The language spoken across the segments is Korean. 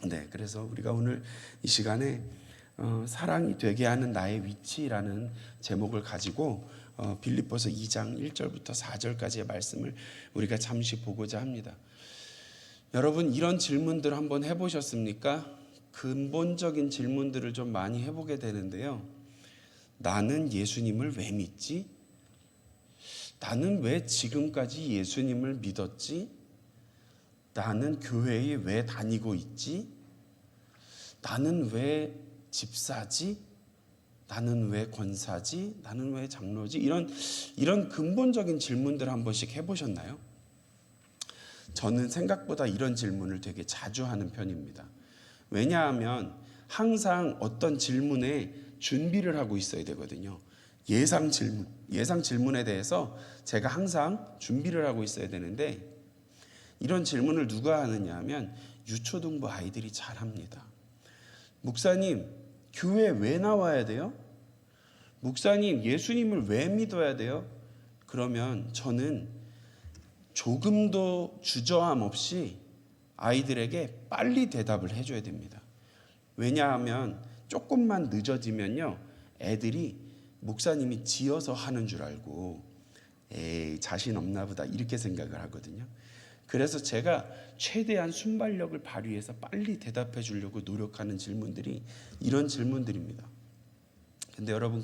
네, 그래서 우리가 오늘 이 시간에 사랑이 되게 하는 나의 위치라는 제목을 가지고 빌립보서 2장 1절부터 4절까지의 말씀을 우리가 잠시 보고자 합니다. 여러분, 이런 질문들 한번 해보셨습니까? 근본적인 질문들을 좀 많이 해보게 되는데요. 나는 예수님을 왜 믿지? 나는 왜 지금까지 예수님을 믿었지? 나는 교회에 왜 다니고 있지? 나는 왜 집사지? 나는 왜 권사지? 나는 왜 장로지? 이런 근본적인 질문들 한 번씩 해보셨나요? 저는 생각보다 이런 질문을 되게 자주 하는 편입니다. 왜냐하면 항상 어떤 질문에 준비를 하고 있어야 되거든요. 예상 질문에 대해서 제가 항상 준비를 하고 있어야 되는데, 이런 질문을 누가 하느냐 하면 유초등부 아이들이 잘 합니다. 목사님, 교회 왜 나와야 돼요? 목사님, 예수님을 왜 믿어야 돼요? 그러면 저는 조금도 주저함 없이 아이들에게 빨리 대답을 해줘야 됩니다. 왜냐하면 조금만 늦어지면요, 애들이 목사님이 지어서 하는 줄 알고 에이, 자신 없나 보다 이렇게 생각을 하거든요. 그래서 제가 최대한 순발력을 발휘해서 빨리 대답해 주려고 노력하는 질문들이 이런 질문들입니다. 근데 여러분,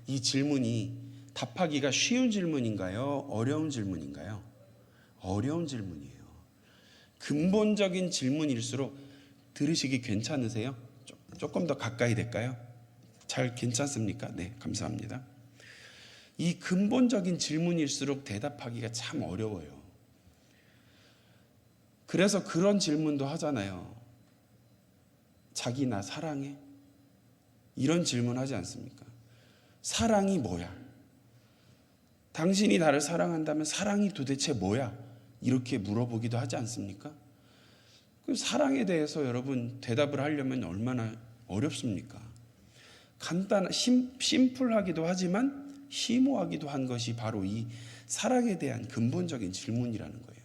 이 질문이 답하기가 쉬운 질문인가요? 어려운 질문인가요? 어려운 질문이에요. 근본적인 질문일수록 들으시기 괜찮으세요? 조금 더 가까이 될까요? 잘 괜찮습니까? 네, 감사합니다. 이 근본적인 질문일수록 대답하기가 참 어려워요. 그래서 그런 질문도 하잖아요. 자기 나 사랑해? 이런 질문 하지 않습니까? 사랑이 뭐야? 당신이 나를 사랑한다면 사랑이 도대체 뭐야? 이렇게 물어보기도 하지 않습니까? 그 사랑에 대해서 여러분 대답을 하려면 얼마나 어렵습니까? 심플하기도 하지만 심오하기도 한 것이 바로 이 사랑에 대한 근본적인 질문이라는 거예요.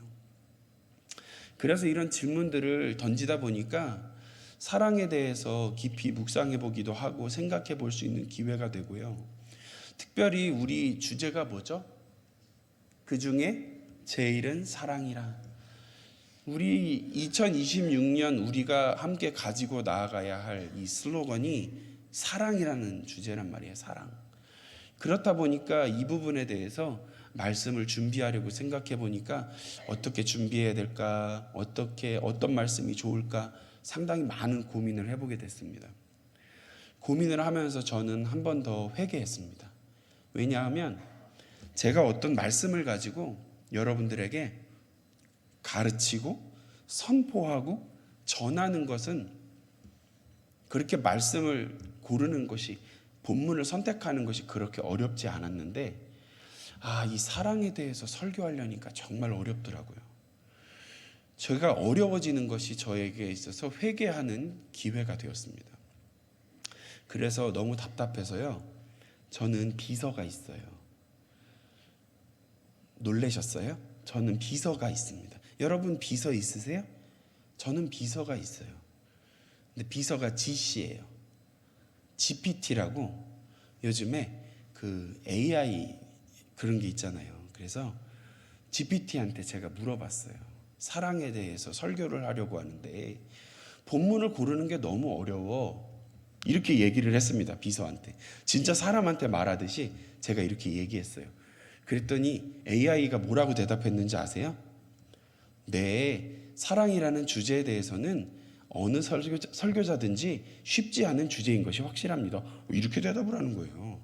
그래서 이런 질문들을 던지다 보니까 사랑에 대해서 깊이 묵상해 보기도 하고 생각해 볼 수 있는 기회가 되고요. 특별히 우리 주제가 뭐죠? 그 중에 제일은 사랑이라. 우리 2026년 우리가 함께 가지고 나아가야 할 이 슬로건이 사랑이라는 주제란 말이에요. 사랑. 그렇다 보니까 이 부분에 대해서 말씀을 준비하려고 생각해 보니까 어떻게 준비해야 될까, 어떤 말씀이 좋을까 상당히 많은 고민을 해보게 됐습니다. 고민을 하면서 저는 한 번 더 회개했습니다. 왜냐하면 제가 어떤 말씀을 가지고 여러분들에게 가르치고 선포하고 전하는 것은 그렇게 말씀을 고르는 것이, 본문을 선택하는 것이 그렇게 어렵지 않았는데, 이 사랑에 대해서 설교하려니까 정말 어렵더라고요. 제가 어려워지는 것이 저에게 있어서 회개하는 기회가 되었습니다. 그래서 너무 답답해서요, 저는 비서가 있어요. 놀라셨어요? 저는 비서가 있습니다. 여러분 비서 있으세요? 저는 비서가 있어요. 근데 비서가 GC예요. GPT라고 요즘에 그 AI 그런 게 있잖아요. 그래서 GPT한테 제가 물어봤어요. 사랑에 대해서 설교를 하려고 하는데 본문을 고르는 게 너무 어려워. 이렇게 얘기를 했습니다. 비서한테. 진짜 사람한테 말하듯이 제가 이렇게 얘기했어요. 그랬더니 AI가 뭐라고 대답했는지 아세요? 네, 사랑이라는 주제에 대해서는 어느 설교자든지 쉽지 않은 주제인 것이 확실합니다. 이렇게 대답을 하는 거예요.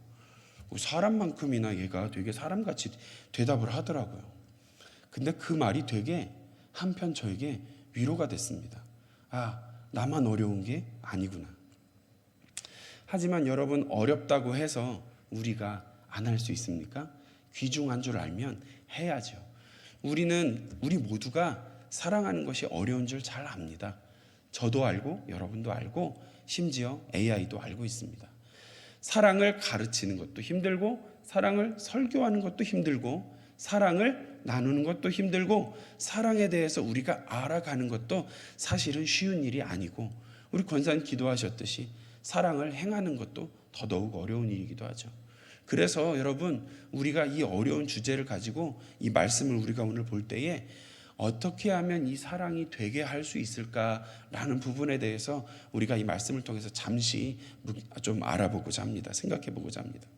사람만큼이나 얘가 되게 사람같이 대답을 하더라고요. 근데 그 말이 되게 한편 저에게 위로가 됐습니다. 나만 어려운 게 아니구나. 하지만 여러분, 어렵다고 해서 우리가 안 할 수 있습니까? 귀중한 줄 알면 해야죠. 우리 모두가 사랑하는 것이 어려운 줄 잘 압니다. 저도 알고 여러분도 알고 심지어 AI도 알고 있습니다. 사랑을 가르치는 것도 힘들고 사랑을 설교하는 것도 힘들고 사랑을 나누는 것도 힘들고 사랑에 대해서 우리가 알아가는 것도 사실은 쉬운 일이 아니고 우리 권사님 기도하셨듯이 사랑을 행하는 것도 더더욱 어려운 일이기도 하죠. 그래서 여러분 우리가 이 어려운 주제를 가지고 이 말씀을 우리가 오늘 볼 때에 어떻게 하면 이 사랑이 되게 할 수 있을까라는 부분에 대해서 우리가 이 말씀을 통해서 잠시 좀 알아보고자 합니다. 생각해 보고자 합니다.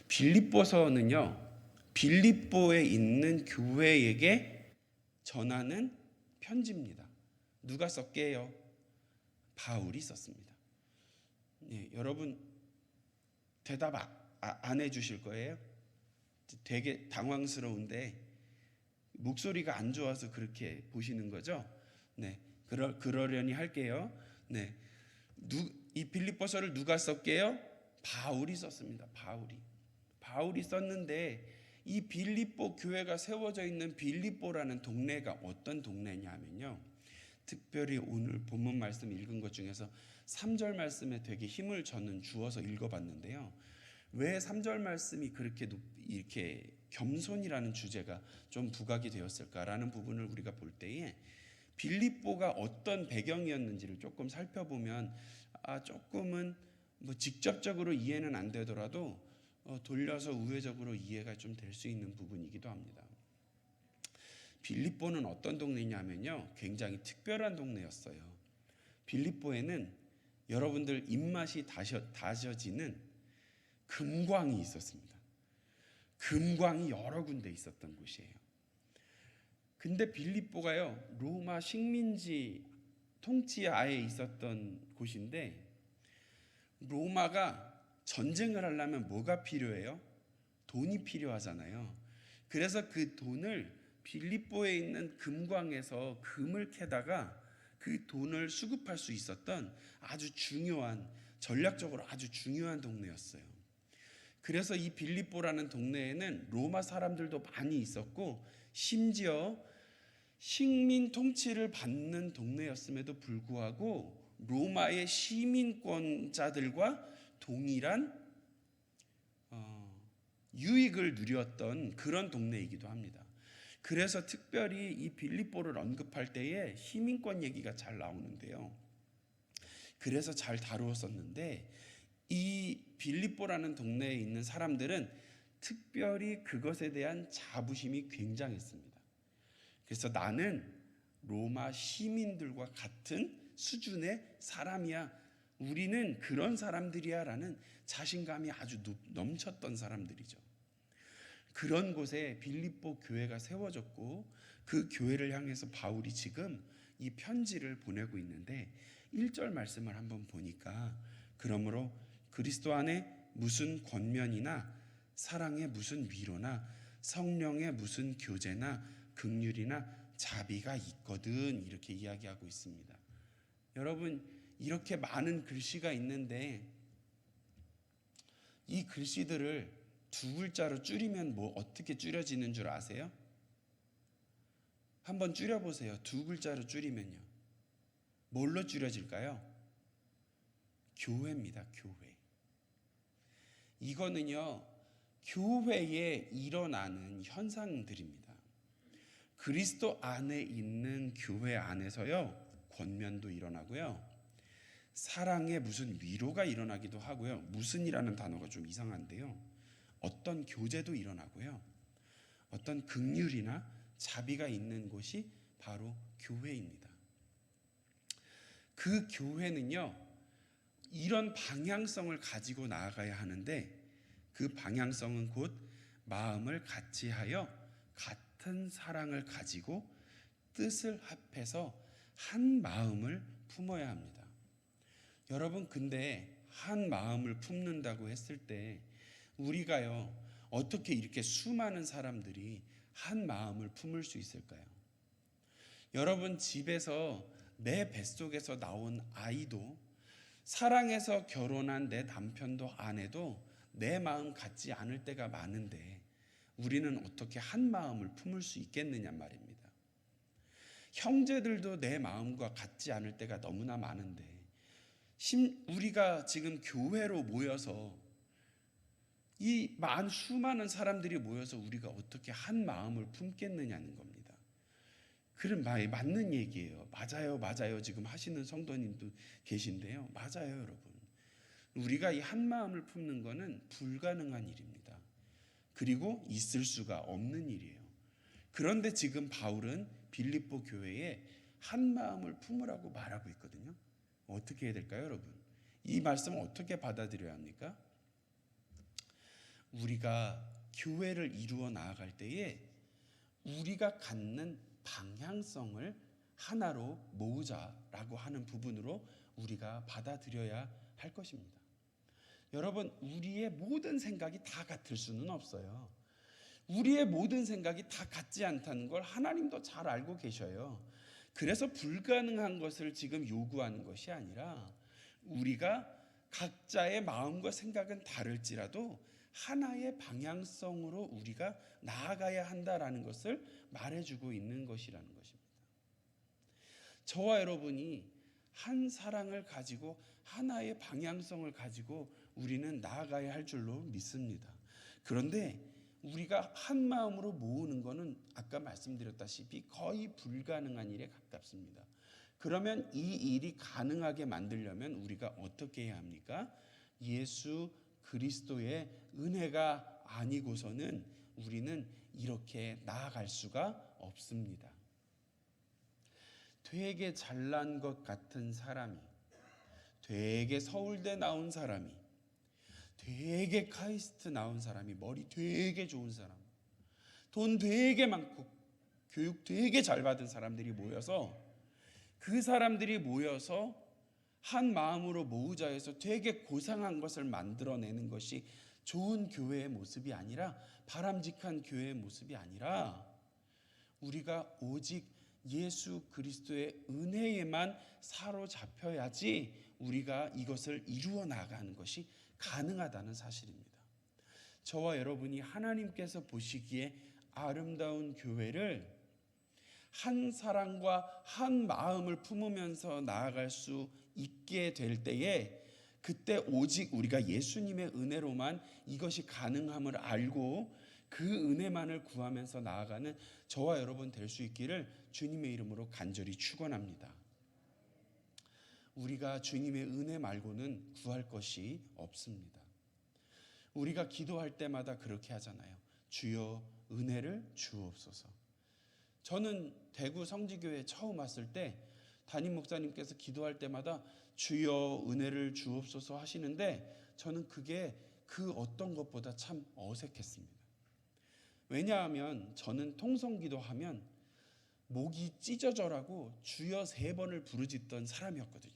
빌립보서는요, 빌립보에 있는 교회에게 전하는 편지입니다. 누가 썼게요? 바울이 썼습니다. 네, 여러분 대답 안 해주실 거예요? 되게 당황스러운데 목소리가 안 좋아서 그렇게 보시는 거죠? 네, 그러려니 할게요. 네, 이 빌립보서를 누가 썼게요? 바울이 썼습니다. 바울이 썼는데 이 빌립보 교회가 세워져 있는 빌립보라는 동네가 어떤 동네냐면요, 특별히 오늘 본문 말씀 읽은 것 중에서 3절 말씀에 되게 힘을 저는 주어서 읽어봤는데요. 왜 3절 말씀이 그렇게 이렇게 겸손이라는 주제가 좀 부각이 되었을까라는 부분을 우리가 볼 때에 빌립보가 어떤 배경이었는지를 조금 살펴보면 조금은 뭐 직접적으로 이해는 안 되더라도 돌려서 우회적으로 이해가 좀 될 수 있는 부분이기도 합니다. 빌립보는 어떤 동네냐면요, 굉장히 특별한 동네였어요. 빌립보에는 여러분들 입맛이 다져지는 금광이 있었습니다. 금광이 여러 군데 있었던 곳이에요. 근데 빌립보가요, 로마 식민지 통치 하에 있었던 곳인데, 로마가 전쟁을 하려면 뭐가 필요해요? 돈이 필요하잖아요. 그래서 그 돈을 빌립보에 있는 금광에서 금을 캐다가 그 돈을 수급할 수 있었던 아주 중요한, 전략적으로 아주 중요한 동네였어요. 그래서 이 빌립보라는 동네에는 로마 사람들도 많이 있었고, 심지어 식민 통치를 받는 동네였음에도 불구하고 로마의 시민권자들과 동일한 유익을 누렸던 그런 동네이기도 합니다. 그래서 특별히 이 빌립보를 언급할 때에 시민권 얘기가 잘 나오는데요. 그래서 잘 다루었었는데 이 빌립보라는 동네에 있는 사람들은 특별히 그것에 대한 자부심이 굉장했습니다. 그래서 나는 로마 시민들과 같은 수준의 사람이야, 우리는 그런 사람들이야 라는 자신감이 아주 넘쳤던 사람들이죠. 그런 곳에 빌립보 교회가 세워졌고 그 교회를 향해서 바울이 지금 이 편지를 보내고 있는데 1절 말씀을 한번 보니까, 그러므로 그리스도 안에 무슨 권면이나 사랑의 무슨 위로나 성령의 무슨 교제나 긍휼이나 자비가 있거든, 이렇게 이야기하고 있습니다. 여러분, 이렇게 많은 글씨가 있는데 이 글씨들을 두 글자로 줄이면 뭐 어떻게 줄여지는 줄 아세요? 한번 줄여보세요. 두 글자로 줄이면요, 뭘로 줄여질까요? 교회입니다. 교회. 이거는요, 교회에 일어나는 현상들입니다. 그리스도 안에 있는 교회 안에서요, 권면도 일어나고요, 사랑의 무슨 위로가 일어나기도 하고요, 무슨이라는 단어가 좀 이상한데요, 어떤 교제도 일어나고요, 어떤 긍휼이나 자비가 있는 곳이 바로 교회입니다. 그 교회는요, 이런 방향성을 가지고 나아가야 하는데 그 방향성은 곧 마음을 같이하여 같은 사랑을 가지고 뜻을 합해서 한 마음을 품어야 합니다. 여러분, 근데 한 마음을 품는다고 했을 때 우리가요, 어떻게 이렇게 수많은 사람들이 한 마음을 품을 수 있을까요? 여러분, 집에서 내 뱃속에서 나온 아이도, 사랑해서 결혼한 내 남편도 아내도 내 마음 같지 않을 때가 많은데 우리는 어떻게 한 마음을 품을 수 있겠느냐 말입니다. 형제들도 내 마음과 같지 않을 때가 너무나 많은데 우리가 지금 교회로 모여서 이 수많은 사람들이 모여서 우리가 어떻게 한 마음을 품겠느냐는 겁니다. 그런 말이 맞는 얘기예요. 맞아요. 지금 하시는 성도님도 계신데요. 맞아요, 여러분. 우리가 이 한 마음을 품는 것은 불가능한 일입니다. 그리고 있을 수가 없는 일이에요. 그런데 지금 바울은 빌립보 교회에 한 마음을 품으라고 말하고 있거든요. 어떻게 해야 될까요, 여러분? 이 말씀을 어떻게 받아들여야 합니까? 우리가 교회를 이루어 나아갈 때에 우리가 갖는 방향성을 하나로 모으자라고 하는 부분으로 우리가 받아들여야 할 것입니다. 여러분, 우리의 모든 생각이 다 같을 수는 없어요. 우리의 모든 생각이 다 같지 않다는 걸 하나님도 잘 알고 계셔요. 그래서 불가능한 것을 지금 요구하는 것이 아니라 우리가 각자의 마음과 생각은 다를지라도 하나의 방향성으로 우리가 나아가야 한다라는 것을 말해주고 있는 것이라는 것입니다. 저와 여러분이 한 사랑을 가지고 하나의 방향성을 가지고 우리는 나아가야 할 줄로 믿습니다. 그런데 우리가 한 마음으로 모으는 것은 아까 말씀드렸다시피 거의 불가능한 일에 가깝습니다. 그러면 이 일이 가능하게 만들려면 우리가 어떻게 해야 합니까? 예수 그리스도의 은혜가 아니고서는 우리는 이렇게 나아갈 수가 없습니다. 되게 잘난 것 같은 사람이, 되게 서울대 나온 사람이, 되게 카이스트 나온 사람이, 머리 되게 좋은 사람, 돈 되게 많고 교육 되게 잘 받은 사람들이 모여서 그 사람들이 모여서 한 마음으로 모으자 해서 되게 고상한 것을 만들어내는 것이 좋은 교회의 모습이 아니라, 바람직한 교회의 모습이 아니라, 우리가 오직 예수 그리스도의 은혜에만 사로잡혀야지 우리가 이것을 이루어 나가는 것이 가능하다는 사실입니다. 저와 여러분이 하나님께서 보시기에 아름다운 교회를 한 사랑과 한 마음을 품으면서 나아갈 수 있게 될 때에, 그때 오직 우리가 예수님의 은혜로만 이것이 가능함을 알고 그 은혜만을 구하면서 나아가는 저와 여러분 될 수 있기를 주님의 이름으로 간절히 축원합니다. 우리가 주님의 은혜 말고는 구할 것이 없습니다. 우리가 기도할 때마다 그렇게 하잖아요. 주여 은혜를 주옵소서. 저는 대구 성지교회에 처음 왔을 때 담임 목사님께서 기도할 때마다 주여 은혜를 주옵소서 하시는데 저는 그게 그 어떤 것보다 참 어색했습니다. 왜냐하면 저는 통성기도하면 목이 찢어져라고 주여 3번을 부르짖던 사람이었거든요.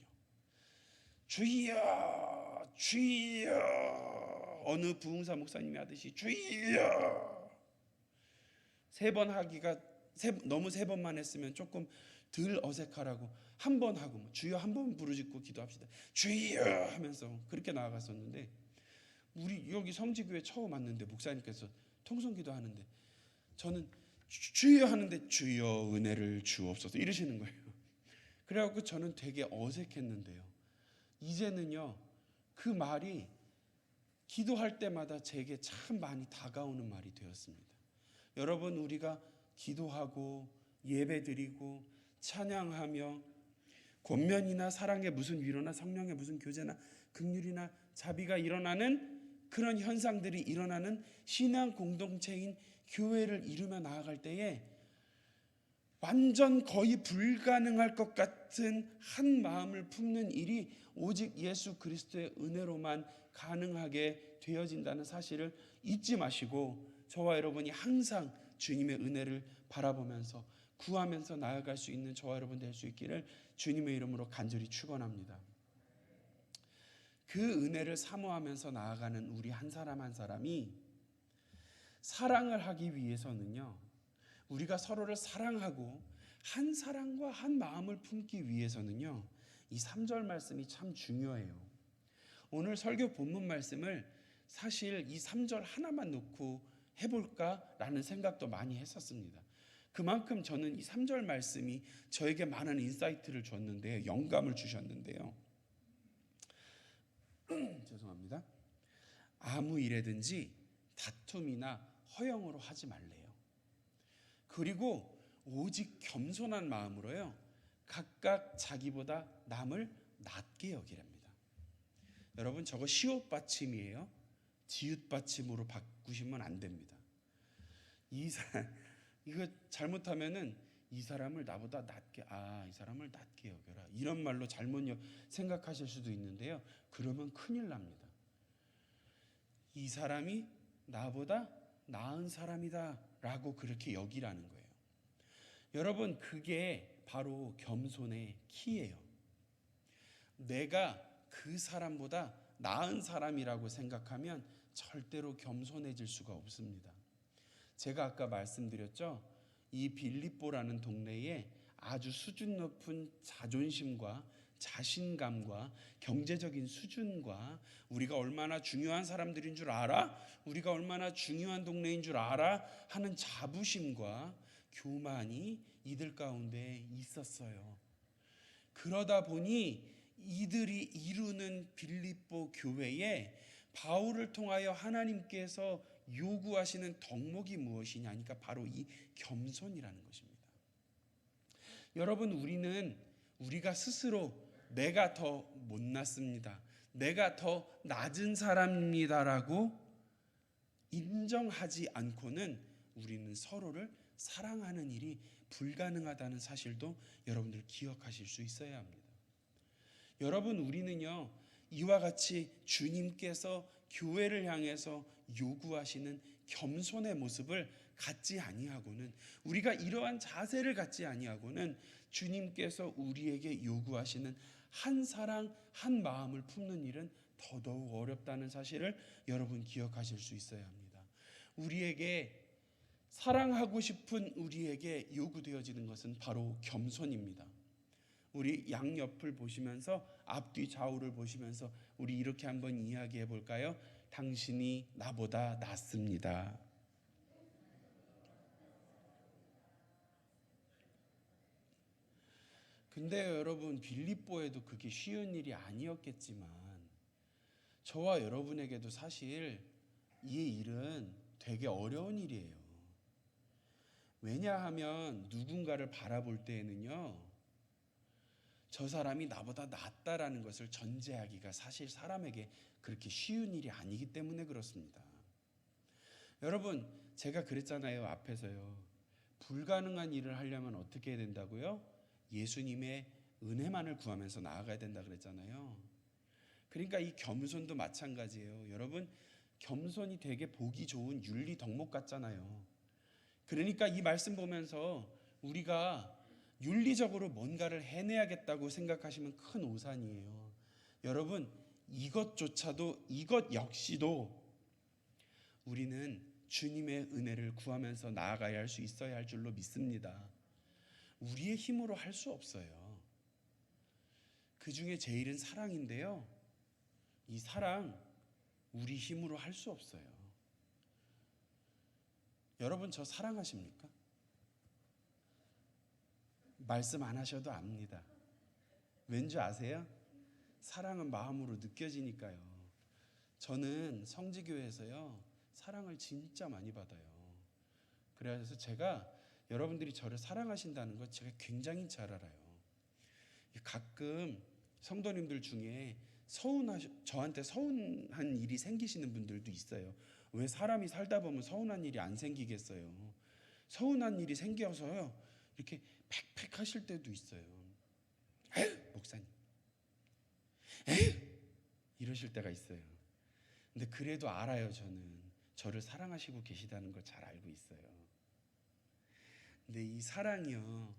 주여 주여, 어느 부흥사 목사님이 하듯이 주여 3번 하기가 너무 3번만 했으면 조금 덜 어색하라고 한 번 하고 주여 한 번 부르짖고 기도합시다 주여 하면서 그렇게 나아갔었는데, 우리 여기 성지교회 처음 왔는데 목사님께서 통성기도 하는데 저는 주여 하는데 주여 은혜를 주옵소서 이러시는 거예요. 그래갖고 저는 되게 어색했는데요, 이제는요 그 말이 기도할 때마다 제게 참 많이 다가오는 말이 되었습니다. 여러분, 우리가 기도하고 예배드리고 찬양하며 권면이나 사랑의 무슨 위로나 성령의 무슨 교제나 긍휼이나 자비가 일어나는 그런 현상들이 일어나는 신앙 공동체인 교회를 이루며 나아갈 때에 완전 거의 불가능할 것 같은 한 마음을 품는 일이 오직 예수 그리스도의 은혜로만 가능하게 되어진다는 사실을 잊지 마시고, 저와 여러분이 항상 주님의 은혜를 바라보면서 구하면서 나아갈 수 있는 저와 여러분 될 수 있기를 주님의 이름으로 간절히 축원합니다. 그 은혜를 사모하면서 나아가는 우리 한 사람 한 사람이 사랑을 하기 위해서는요, 우리가 서로를 사랑하고 한 사랑과 한 마음을 품기 위해서는요, 이 3절 말씀이 참 중요해요. 오늘 설교 본문 말씀을 사실 이 3절 하나만 놓고 해볼까라는 생각도 많이 했었습니다. 그만큼 저는 이 3절 말씀이 저에게 많은 인사이트를 줬는데, 영감을 주셨는데요. 죄송합니다. 아무 일에든지 다툼이나 허영으로 하지 말래요. 그리고 오직 겸손한 마음으로요, 각각 자기보다 남을 낮게 여기랍니다. 여러분, 저거 시옷 받침이에요. 지읒 받침으로 바꾸시면 안 됩니다. 이거 잘못하면은 이 사람을 나보다 낮게, 이 사람을 낮게 여겨라, 이런 말로 잘못 생각하실 수도 있는데요. 그러면 큰일 납니다. 이 사람이 나보다 나은 사람이다 라고 그렇게 여기라는 거예요. 여러분, 그게 바로 겸손의 키예요. 내가 그 사람보다 나은 사람이라고 생각하면 절대로 겸손해질 수가 없습니다. 제가 아까 말씀드렸죠. 이 빌립보라는 동네에 아주 수준 높은 자존심과 자신감과 경제적인 수준과 우리가 얼마나 중요한 사람들인 줄 알아? 우리가 얼마나 중요한 동네인 줄 알아? 하는 자부심과 교만이 이들 가운데 있었어요. 그러다 보니 이들이 이루는 빌립보 교회에 바울을 통하여 하나님께서 요구하시는 덕목이 무엇이냐 하니까 바로 이 겸손이라는 것입니다. 여러분, 우리가 스스로 내가 더 못났습니다, 내가 더 낮은 사람입니다라고 인정하지 않고는 우리는 서로를 사랑하는 일이 불가능하다는 사실도 여러분들 기억하실 수 있어야 합니다. 여러분, 우리는요, 이와 같이 주님께서 교회를 향해서 요구하시는 겸손의 모습을 갖지 아니하고는, 우리가 이러한 자세를 갖지 아니하고는 주님께서 우리에게 요구하시는 한 사랑 한 마음을 품는 일은 더더욱 어렵다는 사실을 여러분 기억하실 수 있어야 합니다. 우리에게 사랑하고 싶은 우리에게 요구되어지는 것은 바로 겸손입니다. 우리 양옆을 보시면서 앞뒤 좌우를 보시면서 우리 이렇게 한번 이야기해 볼까요? 당신이 나보다 낫습니다. 근데 여러분, 빌립보에도 그게 쉬운 일이 아니었겠지만 저와 여러분에게도 사실 이 일은 되게 어려운 일이에요. 왜냐하면 누군가를 바라볼 때에는요, 저 사람이 나보다 낫다라는 것을 전제하기가 사실 사람에게 그렇게 쉬운 일이 아니기 때문에 그렇습니다. 여러분, 제가 그랬잖아요, 앞에서요. 불가능한 일을 하려면 어떻게 해야 된다고요? 예수님의 은혜만을 구하면서 나아가야 된다 그랬잖아요. 그러니까 이 겸손도 마찬가지예요. 여러분, 겸손이 되게 보기 좋은 윤리 덕목 같잖아요. 그러니까 이 말씀 보면서 우리가 윤리적으로 뭔가를 해내야겠다고 생각하시면 큰 오산이에요. 여러분, 이것 역시도 우리는 주님의 은혜를 구하면서 나아가야 할 수 있어야 할 줄로 믿습니다. 우리의 힘으로 할 수 없어요. 그 중에 제일은 사랑인데요, 이 사랑 우리 힘으로 할 수 없어요. 여러분, 저 사랑하십니까? 말씀 안 하셔도 압니다. 왠지 아세요? 사랑은 마음으로 느껴지니까요. 저는 성지교회에서요, 사랑을 진짜 많이 받아요. 그래서 제가 여러분들이 저를 사랑하신다는 것 제가 굉장히 잘 알아요. 가끔 성도님들 중에 저한테 서운한 일이 생기시는 분들도 있어요. 왜 사람이 살다 보면 서운한 일이 안 생기겠어요? 서운한 일이 생겨서요, 이렇게 팩팩 하실 때도 있어요. 에휴, 목사님, 에휴, 이러실 때가 있어요. 근데 그래도 알아요. 저는 저를 사랑하시고 계시다는 걸 잘 알고 있어요. 근데 이 사랑이요,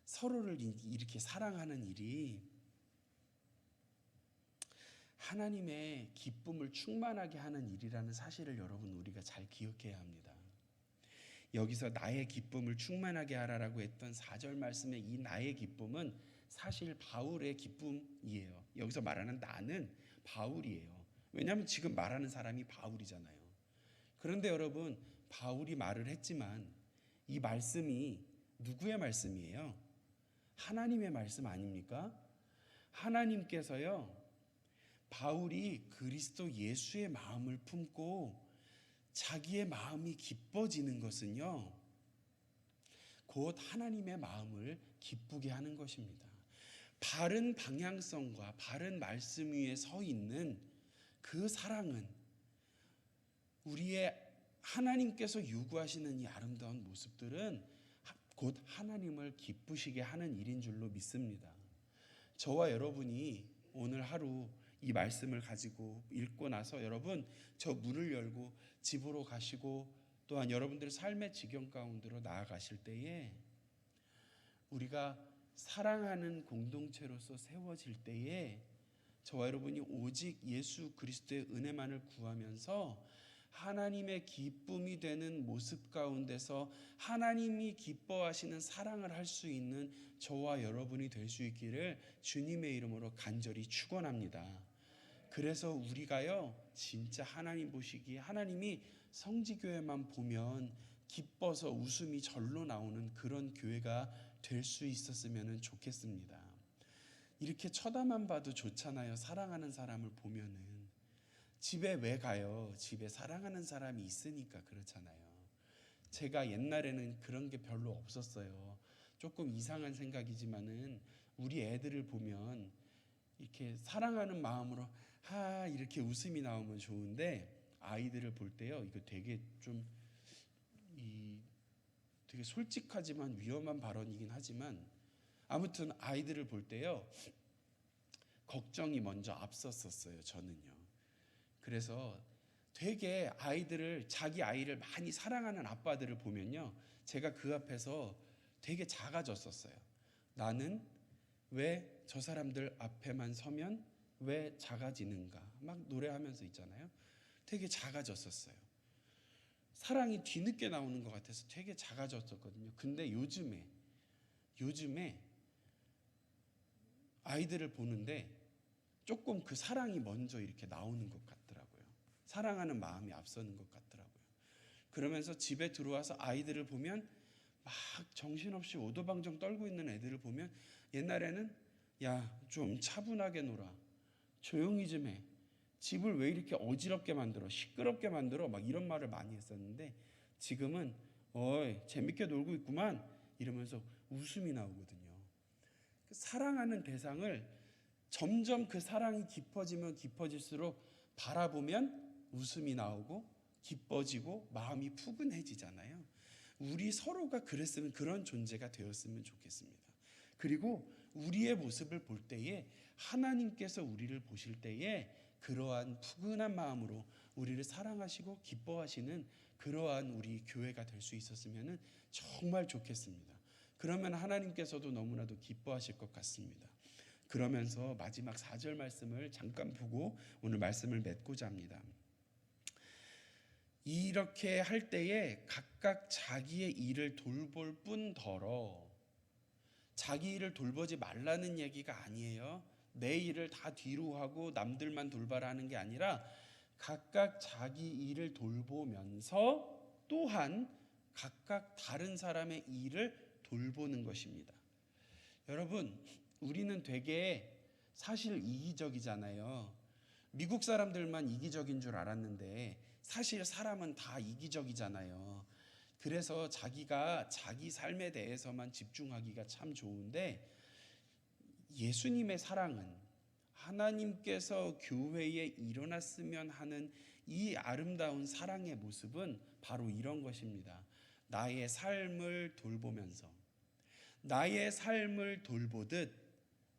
서로를 이렇게 사랑하는 일이 하나님의 기쁨을 충만하게 하는 일이라는 사실을 여러분, 우리가 잘 기억해야 합니다. 여기서 나의 기쁨을 충만하게 하라라고 했던 4절 말씀의 이 나의 기쁨은 사실 바울의 기쁨이에요. 여기서 말하는 나는 바울이에요. 왜냐하면 지금 말하는 사람이 바울이잖아요. 그런데 여러분, 바울이 말을 했지만 이 말씀이 누구의 말씀이에요? 하나님의 말씀 아닙니까? 하나님께서요, 바울이 그리스도 예수의 마음을 품고 자기의 마음이 기뻐지는 것은요, 곧 하나님의 마음을 기쁘게 하는 것입니다. 바른 방향성과 바른 말씀 위에 서 있는 그 사랑은 우리의 하나님께서 요구하시는 이 아름다운 모습들은 곧 하나님을 기쁘시게 하는 일인 줄로 믿습니다. 저와 여러분이 오늘 하루 이 말씀을 가지고 읽고 나서 여러분 저 문을 열고 집으로 가시고 또한 여러분들의 삶의 지경 가운데로 나아가실 때에 우리가 사랑하는 공동체로서 세워질 때에 저와 여러분이 오직 예수 그리스도의 은혜만을 구하면서 하나님의 기쁨이 되는 모습 가운데서 하나님이 기뻐하시는 사랑을 할 수 있는 저와 여러분이 될 수 있기를 주님의 이름으로 간절히 축원합니다. 그래서 우리가요 진짜 하나님 보시기에 하나님이 성지교회만 보면 기뻐서 웃음이 절로 나오는 그런 교회가 될 수 있었으면 좋겠습니다. 이렇게 쳐다만 봐도 좋잖아요. 사랑하는 사람을 보면은. 집에 왜 가요? 집에 사랑하는 사람이 있으니까 그렇잖아요. 제가 옛날에는 그런 게 별로 없었어요. 조금 이상한 생각이지만은 우리 애들을 보면 이렇게 사랑하는 마음으로 이렇게 웃음이 나오면 좋은데 아이들을 볼 때요 이거 되게 좀 되게 솔직하지만 위험한 발언이긴 하지만 아무튼 아이들을 볼 때요 걱정이 먼저 앞섰었어요. 저는요. 그래서 되게 자기 아이를 많이 사랑하는 아빠들을 보면요 제가 그 앞에서 되게 작아졌었어요. 나는 왜 저 사람들 앞에만 서면 왜 작아지는가 막 노래하면서 있잖아요. 되게 작아졌었어요. 사랑이 뒤늦게 나오는 것 같아서 되게 작아졌었거든요. 근데 요즘에 아이들을 보는데 조금 그 사랑이 먼저 이렇게 나오는 것 같더라고요. 사랑하는 마음이 앞서는 것 같더라고요. 그러면서 집에 들어와서 아이들을 보면 막 정신없이 오도방정 떨고 있는 애들을 보면 옛날에는 야, 좀 차분하게 놀아. 조용히 좀 해. 집을 왜 이렇게 어지럽게 만들어? 시끄럽게 만들어? 막 이런 말을 많이 했었는데 지금은 어이, 재밌게 놀고 있구만. 이러면서 웃음이 나오거든요. 사랑하는 대상을 점점 그 사랑이 깊어지면 깊어질수록 바라보면 웃음이 나오고 기뻐지고 마음이 푸근해지잖아요. 우리 서로가 그랬으면 그런 존재가 되었으면 좋겠습니다. 그리고 우리의 모습을 볼 때에 하나님께서 우리를 보실 때에 그러한 푸근한 마음으로 우리를 사랑하시고 기뻐하시는 그러한 우리 교회가 될 수 있었으면 정말 좋겠습니다. 그러면 하나님께서도 너무나도 기뻐하실 것 같습니다. 그러면서 마지막 4절 말씀을 잠깐 보고 오늘 말씀을 맺고자 합니다. 이렇게 할 때에 각각 자기의 일을 돌볼 뿐더러 자기 일을 돌보지 말라는 얘기가 아니에요. 내 일을 다 뒤로 하고 남들만 돌봐라 하는 게 아니라 각각 자기 일을 돌보면서 또한 각각 다른 사람의 일을 돌보는 것입니다. 여러분, 우리는 되게 사실 이기적이잖아요. 미국 사람들만 이기적인 줄 알았는데 사실 사람은 다 이기적이잖아요. 그래서 자기가 자기 삶에 대해서만 집중하기가 참 좋은데 예수님의 사랑은 하나님께서 교회에 일어났으면 하는 이 아름다운 사랑의 모습은 바로 이런 것입니다. 나의 삶을 돌보면서 나의 삶을 돌보듯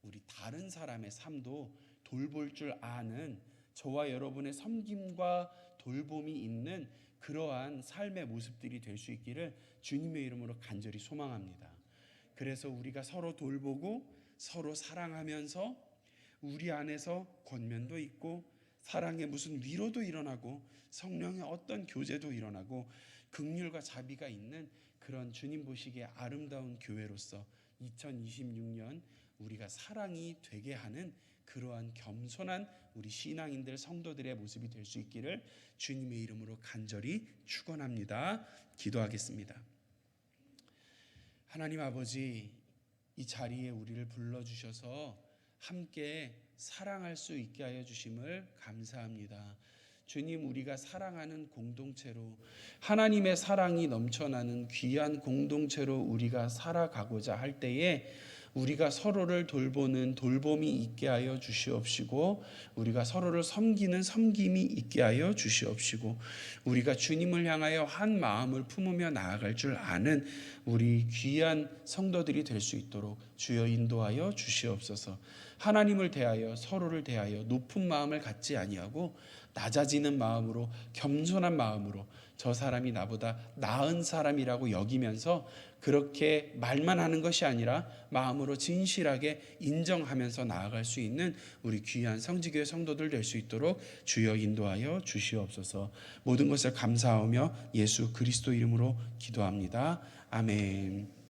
우리 다른 사람의 삶도 돌볼 줄 아는 저와 여러분의 섬김과 돌봄이 있는 그러한 삶의 모습들이 될 수 있기를 주님의 이름으로 간절히 소망합니다. 그래서 우리가 서로 돌보고 서로 사랑하면서 우리 안에서 권면도 있고 사랑의 무슨 위로도 일어나고 성령의 어떤 교제도 일어나고 긍휼과 자비가 있는 그런 주님 보시기에 아름다운 교회로서 2026년 우리가 사랑이 되게 하는 그러한 겸손한 우리 신앙인들 성도들의 모습이 될 수 있기를 주님의 이름으로 간절히 축원합니다. 기도하겠습니다. 하나님 아버지, 이 자리에 우리를 불러주셔서 함께 사랑할 수 있게 하여 주심을 감사합니다. 주님, 우리가 사랑하는 공동체로, 하나님의 사랑이 넘쳐나는 귀한 공동체로 우리가 살아가고자 할 때에 우리가 서로를 돌보는 돌봄이 있게 하여 주시옵시고, 우리가 서로를 섬기는 섬김이 있게 하여 주시옵시고, 우리가 주님을 향하여 한 마음을 품으며 나아갈 줄 아는 우리 귀한 성도들이 될 수 있도록 주여 인도하여 주시옵소서. 하나님을 대하여 서로를 대하여 높은 마음을 갖지 아니하고 낮아지는 마음으로, 겸손한 마음으로 저 사람이 나보다 나은 사람이라고 여기면서 그렇게 말만 하는 것이 아니라 마음으로 진실하게 인정하면서 나아갈 수 있는 우리 귀한 성지교회 성도들 될 수 있도록 주여 인도하여 주시옵소서. 모든 것을 감사하며 예수 그리스도 이름으로 기도합니다. 아멘.